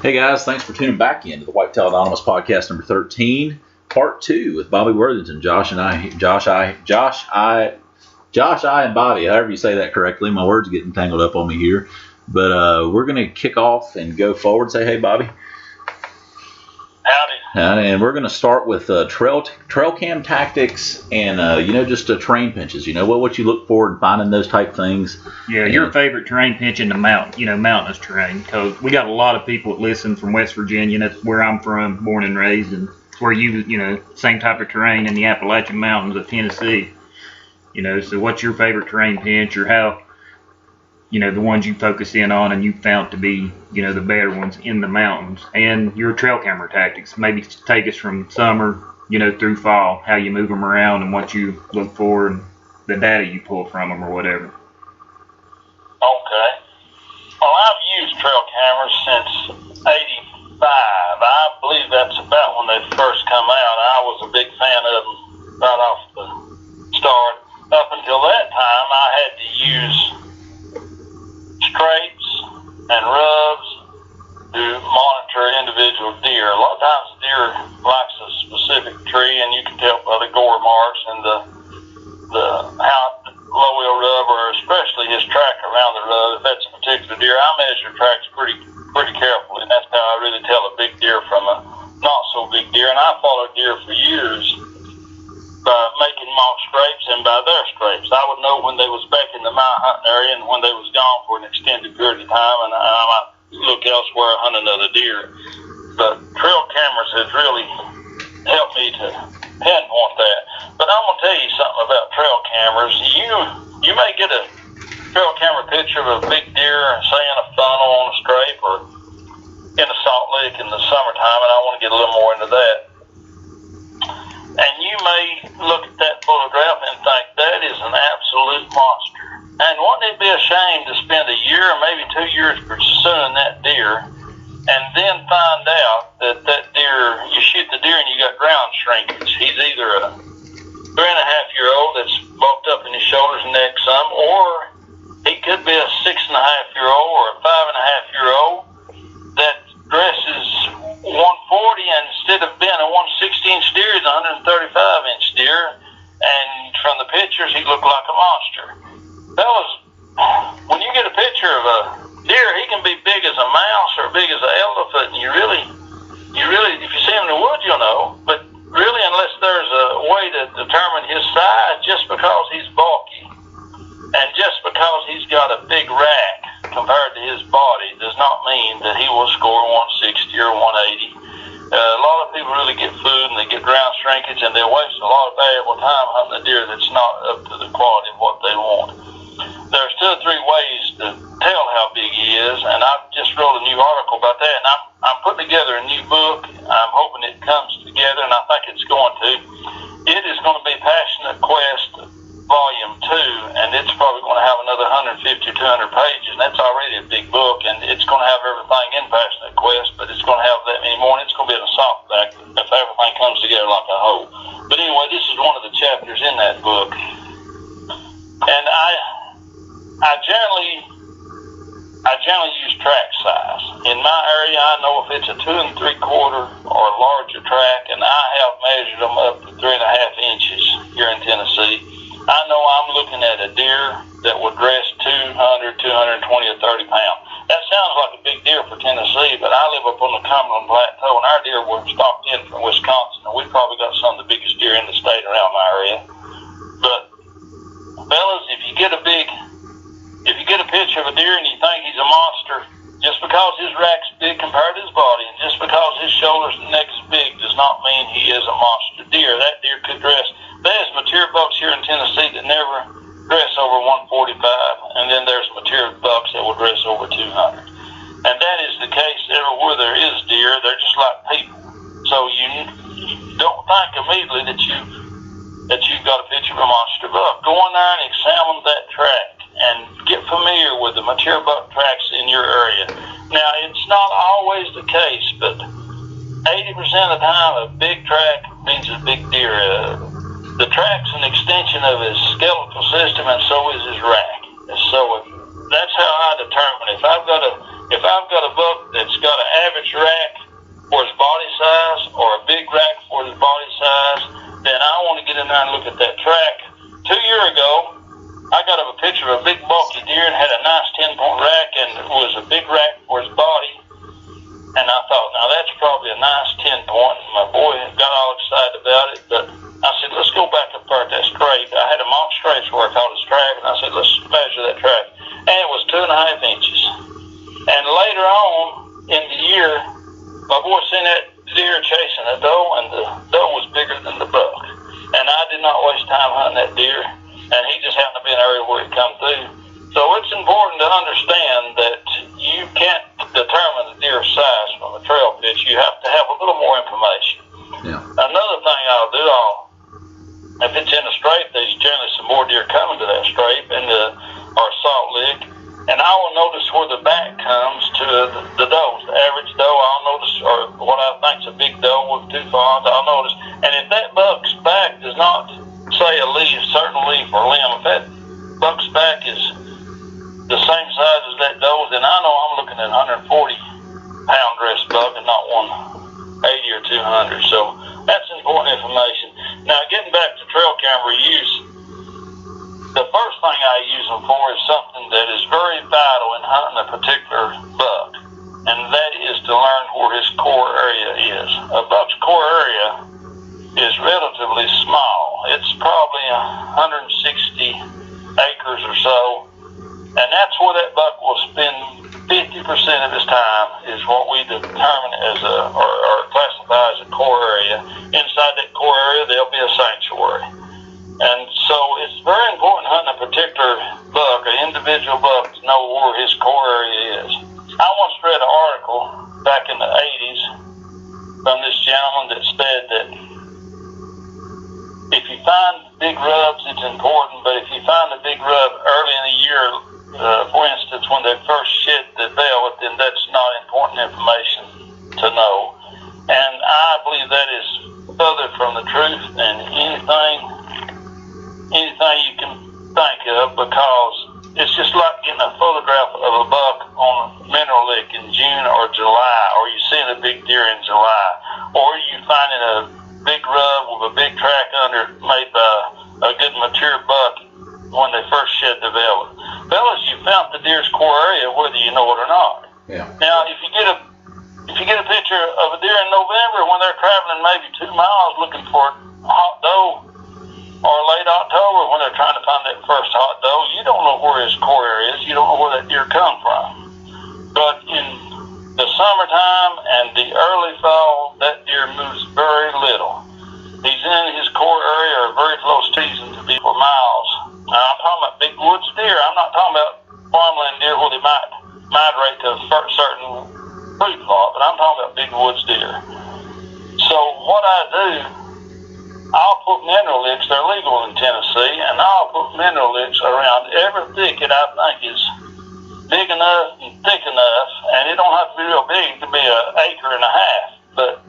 Hey guys, thanks for tuning back in to the Whitetail Anonymous Podcast number 13, part 2 with Bobby Worthington. Josh, I, and Bobby, however you say that correctly. My words are getting tangled up on me here. But we're going to kick off and go forward. Say, hey, Bobby. Howdy. And we're going to start with trail cam tactics and, just terrain pinches. What you look for in finding those type things. Yeah, your favorite terrain pinch in the mountainous terrain. Because we got a lot of people that listen from West Virginia. That's where I'm from, born and raised. And it's where same type of terrain in the Appalachian Mountains of Tennessee. So what's your favorite terrain pinch, or how, the ones you focus in on and you found to be, the better ones in the mountains, and your trail camera tactics. Maybe take us from summer, through fall, how you move them around and what you look for and the data you pull from them or whatever. Okay. Well, I've used trail cameras since 85. I believe that's about when they first come out. I was a big fan of them right off the start. Up until that time, I had to use scrapes and rubs to monitor individual deer. A lot of times the deer likes a specific tree, and you can tell by the gore marks and the how low he'll rub, or especially his track around the rub. If that's a particular deer, I measure tracks pretty carefully, and that's how I really tell a big deer from a not so big deer. And I followed deer for years by making mock scrapes and by their scrapes. I would know when they was back in the my hunting area and when they was gone for an extended period of time, and I might look elsewhere, hunt another deer. But trail cameras has really helped me to pinpoint that. But I'm going to tell you something about trail cameras. You may get a trail camera picture of a big deer, say in a funnel on a scrape or in a salt lick in the summertime, and I want to get a little more into that. And you may look at that photograph and think that is an absolute monster. And wouldn't it be a shame to spend a year or maybe 2 years pursuing that deer and then find out that deer, you shoot the deer and you got ground shrinkage. He's either a 3.5-year-old that's bulked up in his shoulders and neck some, or he could be a 6.5-year-old or a 5.5-year-old that dresses 140, and instead of being a 116-inch deer, he's a 135-inch deer, and from the pictures, he looked like a monster. Fellas, when you get a picture of a deer, he can be big as a mouse or big as an elephant, and you really, if you see him in the woods, you'll know, but really, unless there's a way to determine his size, just because he's bulky, and just because he's got a big rack compared to his body, does not mean that he will score 160 or 180. A lot of people really get food and they get ground shrinkage, and they waste a lot of valuable time hunting a deer that's not up to the quality of what they want. There's 2 or 3 ways to tell how big he is, and I've just wrote a new article about that, and I'm putting together a new book. I'm hoping it comes together, and I think it's going to. It is going to be Passionate Quest Volume 2, and it's probably going to have another 150 or 200 pages, and that's already a big book, and it's going to have everything in Passionate Quest, but it's going to have that many more, and it's going to be in a softback if everything comes together like a whole. But anyway, this is one of the chapters in that book. And I generally use track size. In my area, I know if it's a 2 3/4 or larger track, and I have measured them up to 3.5 inches here in Tennessee. I know I'm looking at a deer that would dress 200, 220, or 30 pounds. That sounds like a big deer for Tennessee, but I live up on the Cumberland Plateau, and our deer were stocked in from Wisconsin, and we probably got some of the biggest deer in the state around my area. But fellas, if you get a picture of a deer and you think he's a monster, just because his rack's big compared to his body, and just because his shoulders and neck is big, does not mean he is a monster deer. That deer could dress. There's mature bucks here in Tennessee that never dress over 145, and then there's mature bucks that will dress over 200. And that is the case everywhere there is deer. They're just like people. So you don't think immediately that you've got a picture of a monster buck. Go in there and examine that track and get familiar with the mature buck tracks in your area. Now, it's not always the case, but 80% of the time, a big track means a big deer. The track's an extension of his skeletal system, and so is his rack. And so that's how I determine if I've got a buck that's got an average average rack for his body size or a big rack for his body size, then I want to get in there and look at that track. 2 years ago, I got a picture of a big bulky deer and had a nice 10-point rack, and it was a big rack for his body. And I thought, now that's probably a nice 10-point. My boy got all excited about it, but I said, let's go back up there at that scrape. I had a mock scrape where I caught his track, and I said, let's measure that track. And it was 2.5 inches. And later on in the year, my boy seen that deer chasing a doe, and the doe was bigger than the buck. And I did not waste time hunting that deer, and he just happened to be in an area where he come through. So it's important to understand that you can't determine the deer's size from a trail pitch. You have to have a little more information. Yeah. Another thing I'll do, if it's in a scrape, there's generally some more deer coming to that scrape or salt lick, and I will notice where the back comes to the does. The average doe, I'll notice, or what I think's a big doe with 2 fawns, I'll notice. And if that buck's back does not say a leaf, certain leaf or limb, if that buck's back is the same size as that doe, then I know I'm looking at 140-pound dress buck and not 180 or 200. So that's important information. Now, getting back to trail camera use, the first thing I use them for is something that is very vital in hunting a particular buck, and that is to learn where his core area is. A buck's core area is relatively small. It's probably 160 acres or so, and that's where that buck will spend 50% of his time, is what we determine as or classify as a core area. Inside that core area, there'll be a sanctuary. And so it's very important hunting a particular buck, an individual buck, to know where his core area is. I once read an article back in the 80s from this gentleman that said that if you find big rubs, it's important, but if you find a big rub early in the year, for instance, when they first shed the velvet, then that's not important information to know. And I believe that is further from the truth than anything you can think of, because it's just like getting a photograph of a buck on a mineral lick in June or July, or you seeing a big deer in July, or you finding a big rub with a big track under it made by a good mature buck when they first shed the velvet. Fellas, you found the deer's core area whether you know it or not. Yeah. Now, if you get a picture of a deer in November when they're traveling maybe 2 miles looking for a hot doe, or late October when they're trying to find that first hot doe, you don't know where his core area is. You don't know where that deer come from. But in the summertime and the early fall, that deer moves very little. He's in his core area or very close season to be for miles. Now, I'm talking about big woods deer. I'm not talking about farmland deer where they might migrate to a certain food plot, but I'm talking about big woods deer. So what I do, I'll put mineral licks, they're legal in Tennessee, and I'll put mineral licks around every thicket I think is big enough and thick enough, and it don't have to be real big, it can be 1.5 acres, but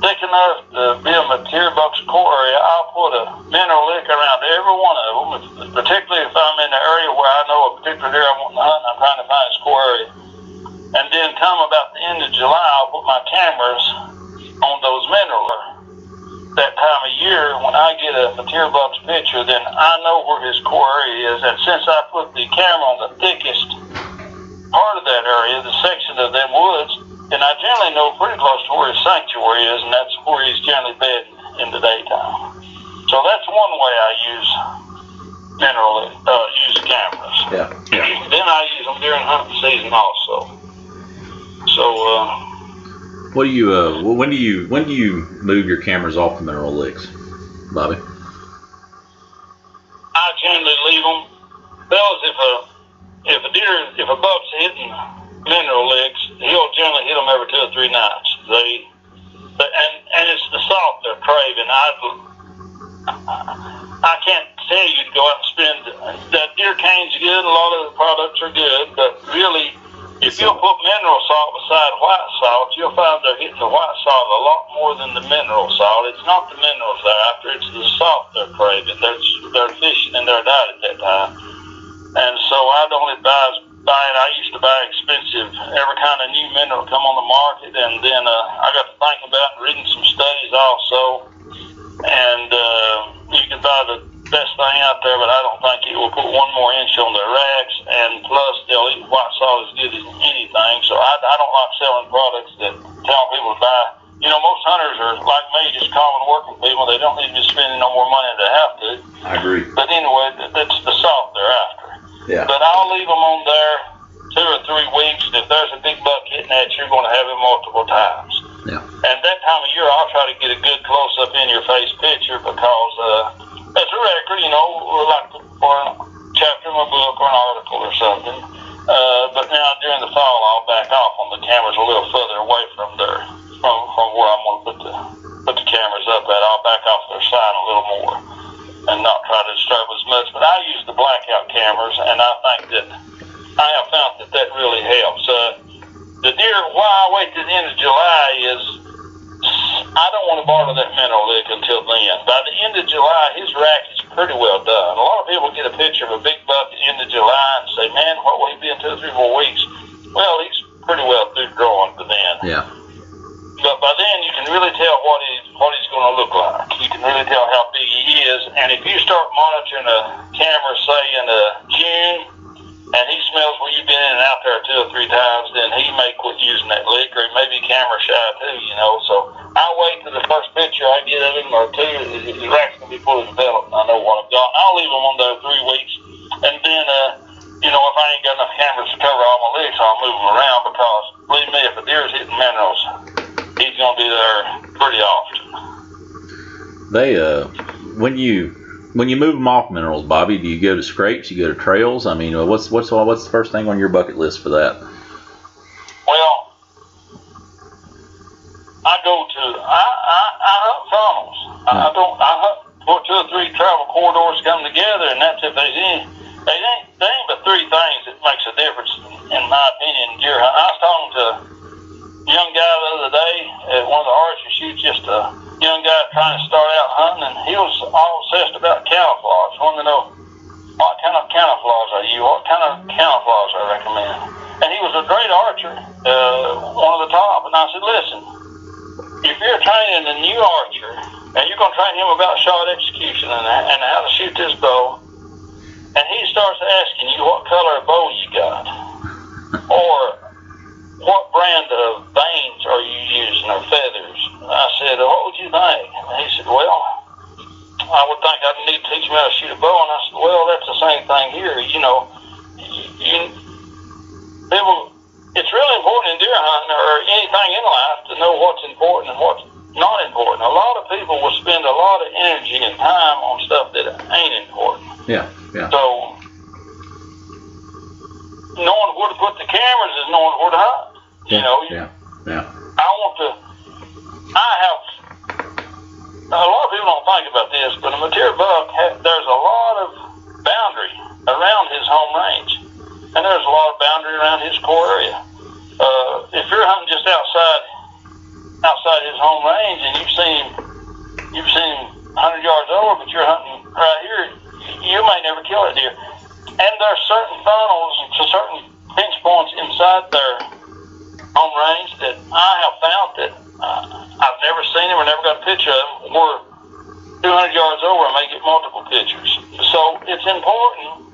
thick enough to be a mature buck's core area. I'll put a mineral lick around every one of them, particularly if I'm in the area where I know a particular deer I want to hunt and I'm trying to find his core area. And then come about the end of July, I'll put my cameras on those mineral licks. That time of year, when I get a mature buck's picture, then I know where his core area is. And since I put the camera on the thickest part of that area, the section of them woods, then I generally know pretty close to where his sanctuary is, and that's where he's generally bedding in the daytime. So that's one way I use use cameras. Yeah. Then I use them during hunting season also. So. What do you? When do you move your cameras off the mineral licks, Bobby? I generally leave them. Fellas, if a buck's hitting mineral licks, he'll generally hit them every 2 or 3 nights. And it's the salt they're craving. I can't tell you to go out and spend. That deer cane's good. A lot of the products are good, but really. If you'll put mineral salt beside white salt, you'll find they're hitting the white salt a lot more than the mineral salt. It's not the minerals they're after, it's the salt they're craving. They're fishing in their diet at that time. And so I don't advise buying. I used to buy expensive, every kind of new mineral come on the market, and then I got to thinking about reading some studies also, and you can buy the best thing out there, but I don't think it will put one more inch on their racks, and plus they'll eat white salt as good as anything. So I don't like selling products that tell people to buy. You know, most hunters are like me, just calling working people. They don't need to be spending no more money than they have to. I agree. But anyway, that's the salt they're after. Yeah. But I'll leave them on there 2 or 3 weeks. If there's a big buck hitting at you, you're going to have him multiple times. Yeah. And that time of year, I'll try to get a good close-up in-your-face picture because as a record, you know, like for a chapter in my book or an article or something. But now during the fall, I'll back off on the cameras a little further away from where I'm going to put the cameras up at. I'll back off their side a little more and not try to disturb as much. But I use the blackout cameras, and I think that I have found that really helps. The deer, why I wait to the end of July is I don't want to bother that mineral lick until then. By the end of July, his rack is pretty well done. A lot of people get a picture of a big buck at the end of July and say, man, what will he be in 2 or 3 more weeks? Well, he's pretty well through growing by then. Yeah. But by then, you can really tell what he's going to look like. You can really tell how big he is. And if you start monitoring a camera, say, in June, and he smells where you've been in and out there 2 or 3 times, then he may quit using that lick, or he may be camera shy too, you know. So I'll wait till the first picture I get of him, or 2, his rack's going to be fully developed, and I know what I've got. And I'll leave him on there 3 weeks, and then, you know, if I ain't got enough cameras to cover all my licks, I'll move them around, because, believe me, if a deer's hitting minerals, he's going to be there pretty often. They, when you move them off minerals, Bobby, do you go to scrapes? You go to trails? I mean, what's the first thing on your bucket list for that? Well, I hunt funnels. I hunt where 2 or 3 travel corridors come together, and that's if there's any. They ain't but 3 things that makes a difference, in my opinion, in deer hunting. I was talking to a young guy the other day at one of the archery shoots, just a young guy trying to start out hunting, and he was all obsessed about camouflage. Wanted to know what kind of camouflage I use, what kind of camouflage I recommend. And he was a great archer, one of the top. And I said, listen, if you're training a new archer, and you're going to train him about shot execution and how to shoot this bow, and he starts asking you what color of bow you got, or what brand of vanes are you using, or feathers? I said, what would you think? And he said, well, I would think I'd need to teach him how to shoot a bow. And I said, well, that's the same thing here. You know, people, it's really important in deer hunting or anything in life to know what's important and what's not important. A lot of people will spend a lot of energy and time on stuff that ain't important. Yeah. So, knowing where to put the cameras is knowing where to hunt. You know, I have, a lot of people don't think about this, but a mature buck, there's a lot of boundary around his home range, and there's a lot of boundary around his core area. If you're hunting just outside his home range, and you've seen him 100 yards over, but you're hunting right here, you may never kill a deer. And there's certain funnels and certain pinch points inside their home range that I have found that I've never seen them or never got a picture of them, where 200 yards over I may get multiple pictures. So it's important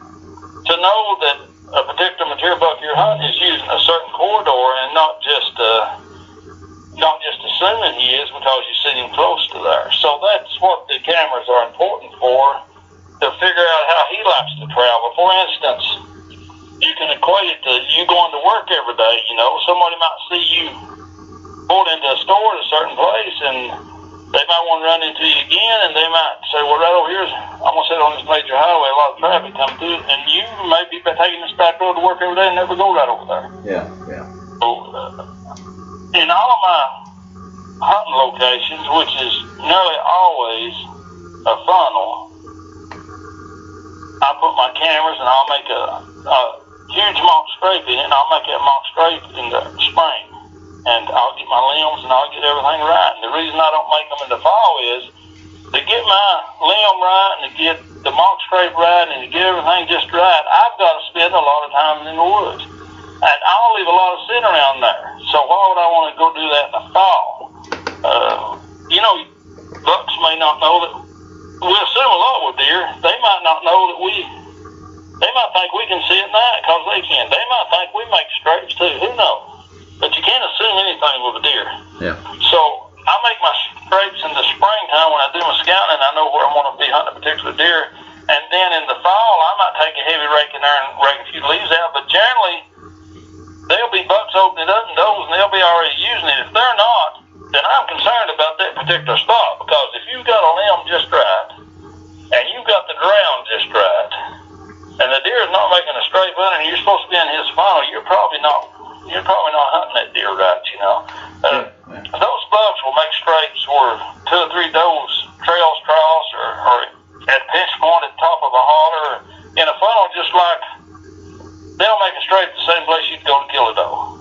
to know that a particular mature buck you're hunting is using a certain corridor, and not just assuming he is because you see him close to there. So that's what the cameras are important for, to figure out how he likes to travel. For instance, you can equate it to you going to work every day. You know, somebody might see you pulled into a store at a certain place, and they might want to run into you again, and they might say, well, right over here, I'm going to sit on this major highway, a lot of traffic coming through, and you may be taking this back road to work every day and never go right over there. Yeah. So, in all of my hunting locations, which is nearly always a funnel, I put my cameras, and I'll make a huge mock scrape in it, and I'll make that mock scrape in the spring. And I'll get my limbs, and I'll get everything right. And the reason I don't make them in the fall is to get my limb right and to get the mock scrape right and to get everything just right, I've got to spend a lot of time in the woods. And I'll leave a lot of sitting around there. So why would I want to go do that in the fall? Bucks may not know that we assume a lot with deer. They might not know that they might think we can see at night because they can. They might think we make scrapes too. Who knows? But you can't assume anything with a deer. Yeah. So I make my scrapes in the springtime when I do my scouting, and I know where I'm going to be hunting a particular deer. And then in the fall, I might take a heavy rake in there and rake a few leaves out. But generally, there'll be bucks opening up and those, and they'll be already using it. If they're not, then I'm concerned about that particular spot, because if you've got a limb just right and you've got the ground just right and the deer is not making a straight run and you're supposed to be in his funnel, you're probably not hunting that deer right. Those bucks will make scrapes where 2 or 3 does trails cross or at a pinch point at the top of a holler or in a funnel, just like they'll make a straight the same place you'd go to kill a doe.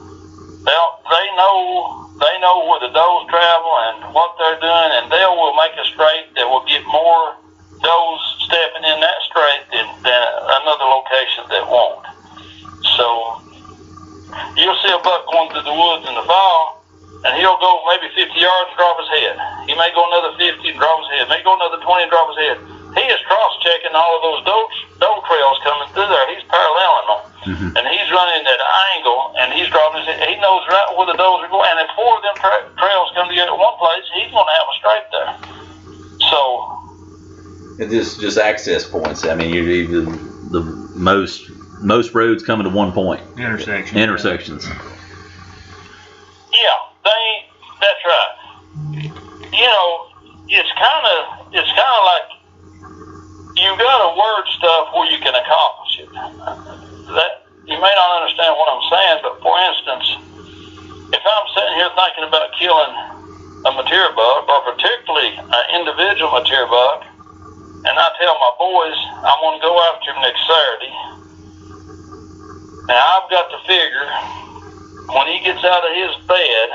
They know where the does travel and what they're doing, and they will make a straight that will get more does stepping in that straight than another location that won't. So you'll see a buck going through the woods in the fall, and he'll go maybe 50 yards and drop his head. He may go another 50 and drop his head. May go another 20 and drop his head. He is cross-checking all of those doe trails coming through there. He's paralleling them. Mm-hmm. And he's running that angle, and he's dropping his head. He knows right where the does are going. And if 4 of them trails come together at one place, he's going to have a straight there. So it's just access points. I mean, the most roads coming to one point. Intersections. Yeah, that's right. It's kind of like you got to word stuff where you can accomplish it. That you may not understand what I'm saying, but for instance, if I'm sitting here thinking about killing a mature buck, or particularly an individual mature buck, and I tell my boys I'm going to go after him next Saturday, now I've got to figure when he gets out of his bed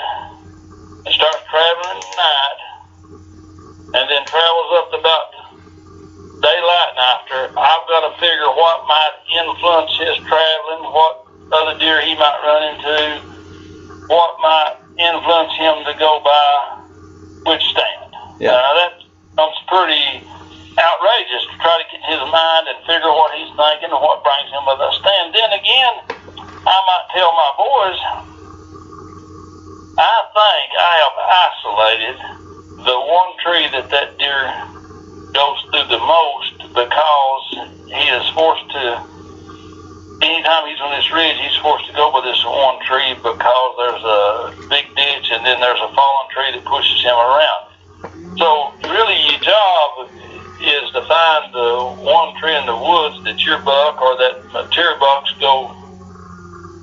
and starts traveling at night, and then travels up to about daylight and after, I've got to figure what might influence his traveling, what other deer he might run into, what might influence him to go by which stand. Yeah. That becomes pretty outrageous to try to get his mind and figure what he's thinking and what brings him by that stand. Then again, I might tell my boys, I think I have isolated the one tree that deer goes through the most, because he is forced to, anytime he's on this ridge, he's forced to go by this one tree because there's a big ditch and then there's a fallen tree that pushes him around. So really your job is to find the one tree in the woods that your buck or that mature bucks go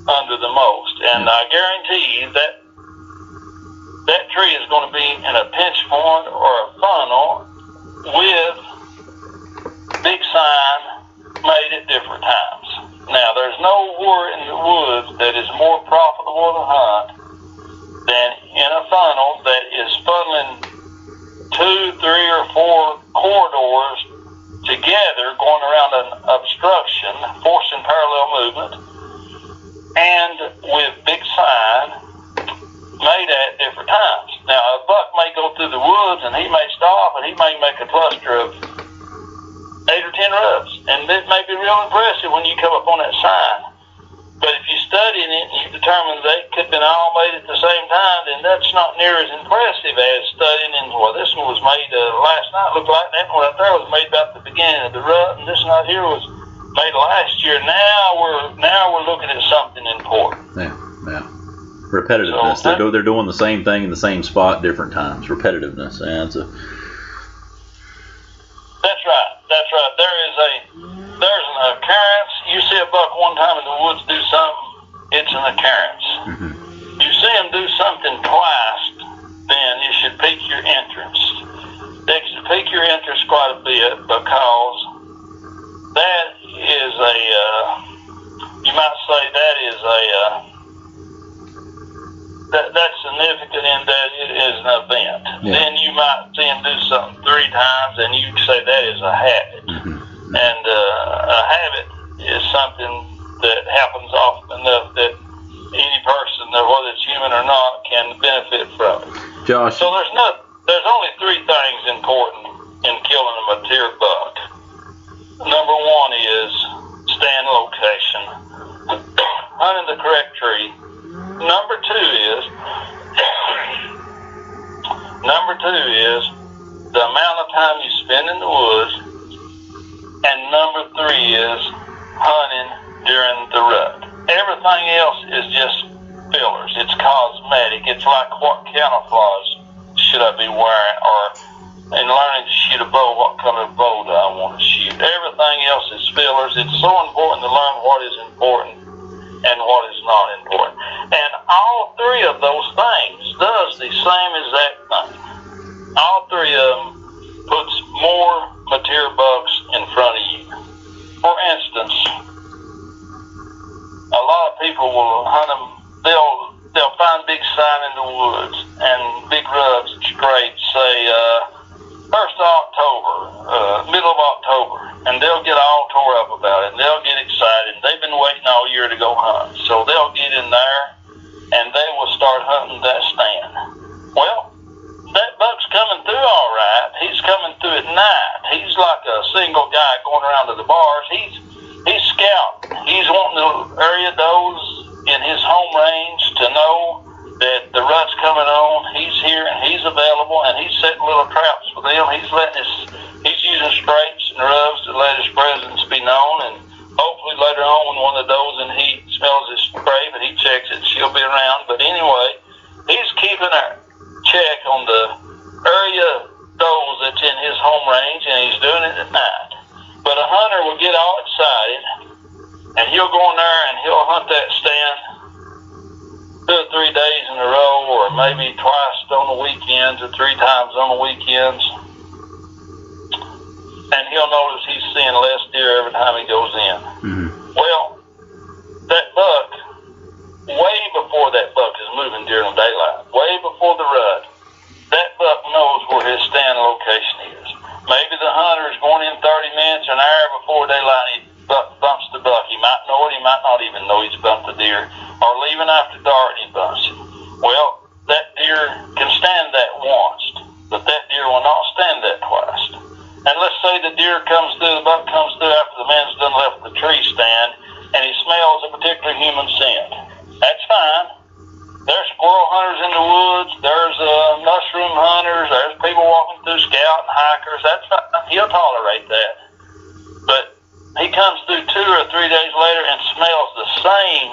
under the most. And I guarantee you that tree is going to be in a pinch point or a funnel with big sign made at different times. Now, there's nowhere in the woods that is more profitable to hunt than in a funnel that is funneling 2, 3, or 4 corridors together, going around an obstruction, forcing parallel movement, and with big sign made at different times. Now, a buck may go through the woods and he may stop and he may make a cluster of 8 or 10 rubs, and it may be real impressive when you come up on that sign. But if you study it and you determine they could have been all made at the same time, then that's not near as impressive as studying and, well, this one was made last night, looked like that one right there was made about the beginning of the rut, and this one right here was made last year. Now we're looking at something important. Yeah. Repetitiveness. So, they're doing the same thing in the same spot different times. Repetitiveness. Yeah, That's right. There's an occurrence. You see a buck one time in the woods do something, it's an occurrence. Mm-hmm. You see him do something twice, then it should pique your interest. It should pique your interest quite a bit, because that is you might say that is that's significant in that it is an event. Yeah. Then you might see him do something 3 times, and you say that is a habit. And a habit is something that happens often enough that any person, whether it's human or not, can benefit from it. Josh. So there's only 3 things important in killing a mature buck. Number 1 is stand location, hunting the correct tree. Number 2 is the amount of time you spend in the woods, and number 3 is hunting during the rut. Everything else is just fillers. It's cosmetic. It's like what camouflage should I be wearing, or in learning to shoot a bow, what color bow do I want to shoot. Everything else is fillers. It's so important to learn what is important and what is not important. And all 3 of those things does the same exact thing. All 3 of them puts more mature bucks in front of you. For instance, a lot of people will hunt them. They'll find big sign in the woods and big rubs and scrapes, say 1st of October, middle of October, and they'll get all tore up about it, and they'll get excited. They've been waiting all year to go hunt, so they'll get in there, and they will start hunting that stand. Well, that buck's coming through all right. He's coming through at night. He's like a single guy going around to the bars. He's scouting. He's wanting the area does in his home range to know that the rut's coming on. He's here and he's available, and he's setting little traps for them. He's using scrapes and rubs to let his presence be known, and hopefully later on when one of those and he smells his scrape and he checks it, she'll be around. But anyway, he's keeping a check on the area does that's in his home range, and he's doing it at night. But a hunter will get all excited, and he'll go in there and he'll hunt that stand 2 or 3 days in a row, or maybe twice on the weekends or 3 times on the weekends. And he'll notice he's seeing less deer every time he goes in. Well, that buck, way before that buck is moving during daylight, way before the rut, that buck knows where his stand location is. Maybe the hunter is going in 30 minutes or an hour before daylight, he bumps the buck. He might know it, he might not even know he's bumped the deer. Or leaving after dark, he bumps it. Well, that deer can stand that once, but that deer will not stand that twice. And let's say the buck comes through after the man's done left the tree stand, and he smells a particular human scent. That's fine. There's squirrel hunters in the woods, there's mushroom hunters, there's people walking through scout and hikers. That's fine. He'll tolerate that. But he comes through 2 or 3 days later and smells the same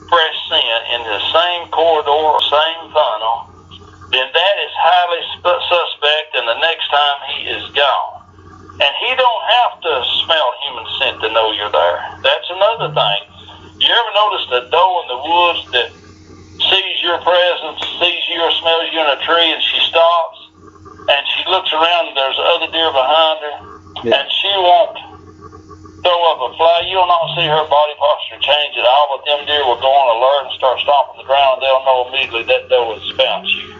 fresh scent in the same corridor or same funnel, then that is highly suspect, and the next time he is gone. And he don't have to smell human scent to know you're there. That's another thing. You ever notice a doe in the woods that sees your presence, sees you or smells you in a tree, and she stops, and she looks around, and there's other deer behind her, and she won't throw up a fly? You'll not see her body posture change at all, but them deer will go on alert and start stomping the ground, and they'll know immediately that doe has found you.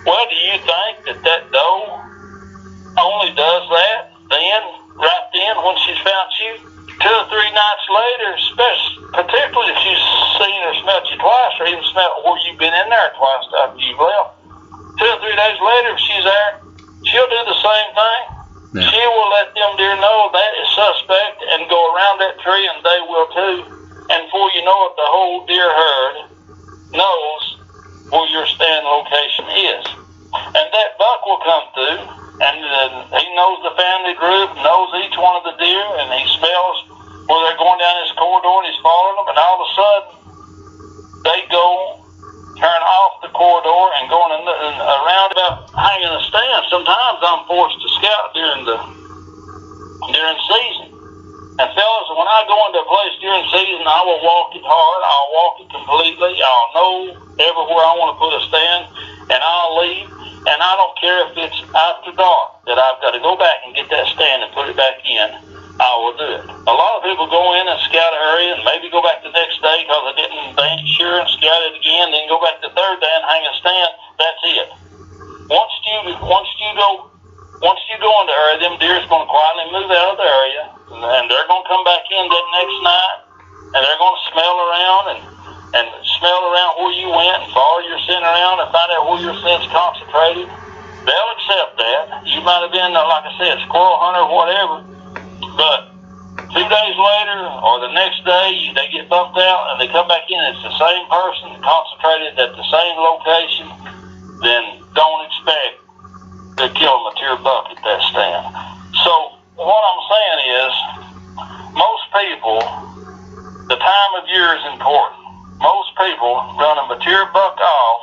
Well, do you think that doe only does that right then when she's found you? 2 or 3 nights later, particularly if she's seen or smelled you twice, or even smelled where you've been in there twice after you've left, 2 or 3 days later, if she's there, she'll do the same thing. Yeah. She will let them deer know that is suspect and go around that tree, and they will too. And before you know it, the whole deer herd knows where your stand location is. And that buck will come through, and he knows the family group, knows each one of the deer, and he smells where they're going down this corridor, and he's following them, and all of a sudden, they go turn off the corridor and going around about hanging a stand. Sometimes I'm forced to scout during season. And fellas, when I go into a place during season, I will walk it hard. I'll walk it completely. I'll know everywhere I want to put a stand, and I'll leave. And I don't care if it's after dark that I've got to go back and get that stand and put it back in. I will do it. A lot of people people go in and scout an area and maybe go back the next day because they ain't sure and scout it again, then go back the third day and hang a stand. That's it. Once you go in the area, them deer's going to quietly move out of the area, and they're going to come back in that next night, and they're going to smell around and smell around where you went and follow your scent around and find out where your scent's concentrated. They'll accept that. You might have been, like I said, squirrel hunter or whatever, but 2 days later or the next day, they get bumped out and they come back in. It's the same person concentrated at the same location. Then don't expect to kill a mature buck at that stand. So what I'm saying is, most people, the time of year is important. Most people run a mature buck off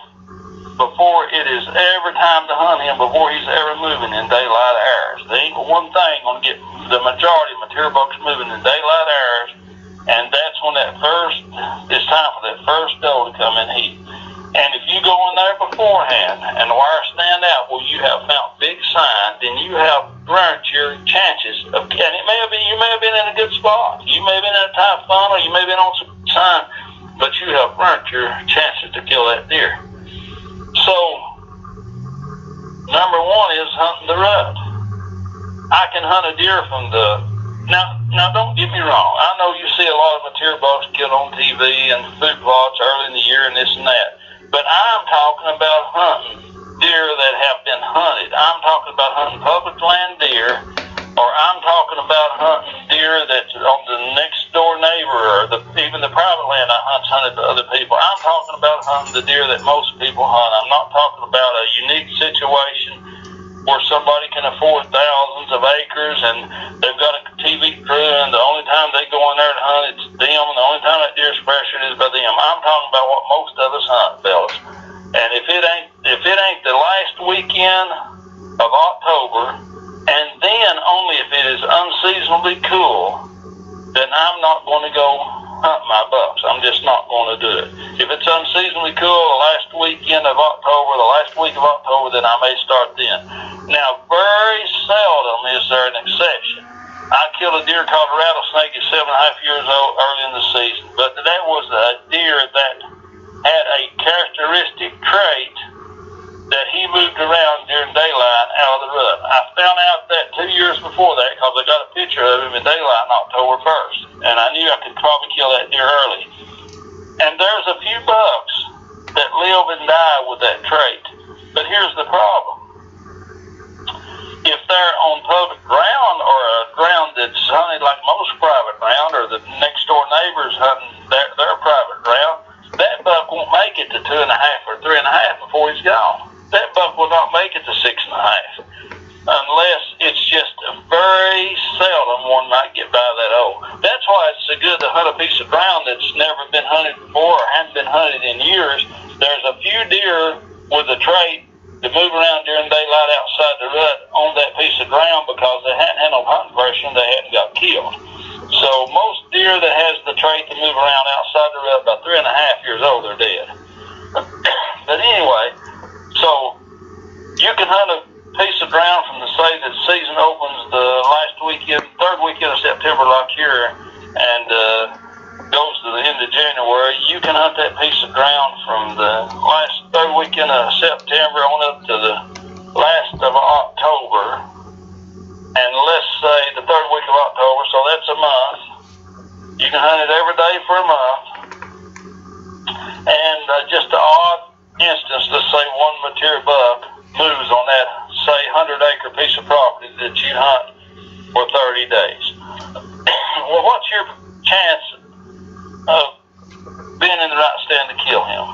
before it is ever time to hunt him, before he's ever moving in daylight hours. There ain't one thing going to get the majority of mature bucks moving in daylight hours, and that's when it's time for that first doe to come in heat. And if you go in there beforehand and the wires stand out where you have found big sign, then you have burnt your chances of, and you may have been in a good spot. You may have been in a tight funnel, you may have been on some sign, but you have burnt your chances to kill that deer. So, number one is hunting the rut. I can hunt a deer from now don't get me wrong. I know you see a lot of mature bucks killed on TV and food plots early in the year and this and that. But I'm talking about hunting deer that have been hunted. I'm talking about hunting public land deer, or I'm talking about hunting deer that's on the next door neighbor, or even the private land I hunted by other people. I'm talking about hunting the deer that most people hunt. I'm not talking about a unique situation where somebody can afford thousands of acres and they've got a TV crew and the only time they go in there to hunt it's them, and the only time that deer's pressured is by them. I'm talking about what most of us hunt, fellas. And if it ain't the last weekend of October, and then only if it is unseasonably cool, then I'm not going to go hunt my bucks. I'm just not going to do it. If it's unseasonably cool the last weekend of October, the last week of October, then I may start then. Now, very seldom is there an exception. I killed a deer called a rattlesnake at 7.5 years old early in the season, but that was a deer that had a characteristic trait that he moved around during daylight out of the rut. I found out that 2 years before that because I got a picture of him in daylight on October 1st, and I knew I could probably kill that deer early. And there's a few bucks that live and die with that trait, but here's the problem. If they're on public ground or a ground that's hunted like most private ground, or the next door neighbors hunting their private ground, that buck won't make it to 2.5 or 3.5 before he's gone. That buck will not make it to 6.5 unless it's just very seldom one might get by that old. That's why it's so good to hunt a piece of ground that's never been hunted before or hasn't been hunted in years. There's a few deer with a trait to move around during daylight outside the rut on that piece of ground because they hadn't had no hunting pressure and they hadn't got killed. So most deer that has the trait to move around outside the rut about 3.5 years old, they're dead. But anyway, so you can hunt a piece of ground from the say that season opens the third weekend of September like here, and goes to the end of January. You can hunt that piece of ground from the third weekend of September on up to the last of October, and let's say the third week of October, so that's a month. You can hunt it every day for a month, and just an odd instance, let's say one mature buck moves on that, say, 100-acre piece of property that you hunt for 30 days. Well, what's your chance of being in the right stand to kill him?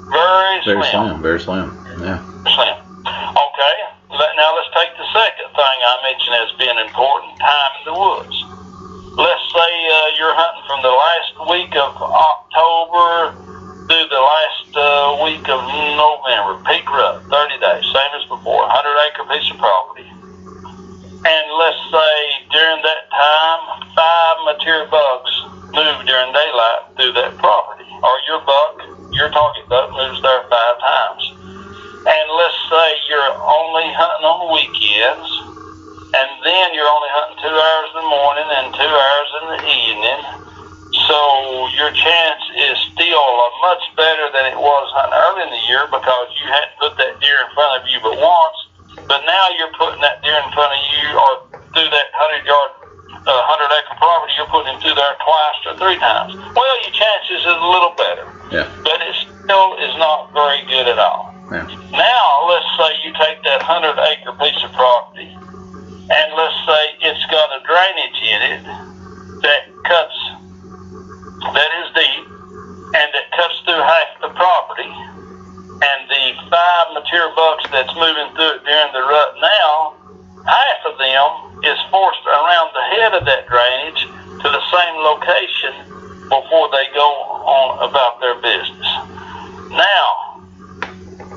Very slim. Very slim. Yeah. Slim. Okay. Now let's take the second thing I mentioned as being important: time in the woods. Let's say you're hunting from the last week of October through the last week of November. Peak rut, 30 days, same as before, 100-acre piece of property. And let's say during that time, 5 mature bucks move during daylight through that property. Or your target buck moves there 5 times. And let's say you're only hunting on the weekends, and then you're only hunting 2 hours in the morning and 2 hours in the evening. So your chance is still much better than it was hunting early in the year because you hadn't put that deer in front of you but once. But now you're putting that deer in front of you, or through that 100-acre property, you're putting him through there twice or 3 times. Well, your chances is a little better. Yeah. But it still is not very good at all. Yeah. Now, let's say you take that 100-acre piece of property, and let's say it's got a drainage in it that is deep, and that cuts through half the property, and the 5 mature bucks that's moving through it during the rut now, half of them is forced around the head of that drainage to the same location before they go on about their business. Now,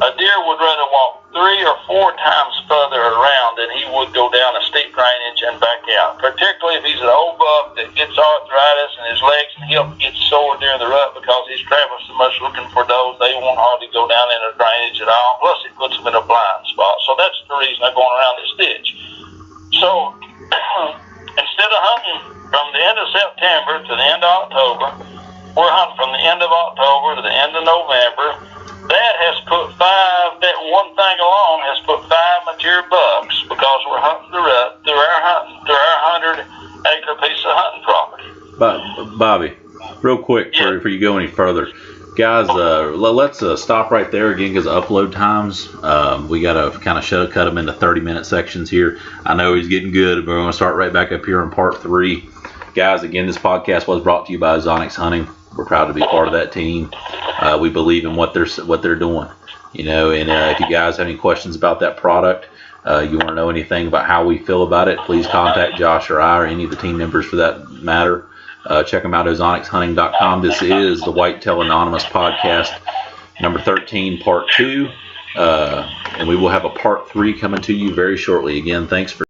a deer would rather walk 3 or 4 times further around than he would go down a steep drainage and back out, particularly if he's an old buck that gets arthritis and his legs and hips get sore during the rut because he's traveling so much looking for does. They won't hardly go down in a drainage at all. Plus, it puts them in a blind spot. So that's the reason they're going around this ditch. So instead of hunting from the end of September to the end of October, we're hunting from the end of October to the end of November. That has put that one thing alone has put 5 mature bucks because we're hunting the rut through our 100-acre piece of hunting property. Bobby, real quick before you go any further, guys, let's stop right there again because upload times. We got to kind of cut them into 30-minute sections here. I know he's getting good, but we're going to start right back up here in part 3. Guys, again, this podcast was brought to you by Ozonics Hunting. We're proud to be part of that team. We believe in what they're doing, you know. And if you guys have any questions about that product, you want to know anything about how we feel about it, please contact Josh or I or any of the team members for that matter. Check them out, OzonicsHunting.com. This is the Whitetail Anonymous Podcast, number 13, part 2. And we will have a part 3 coming to you very shortly. Again, thanks for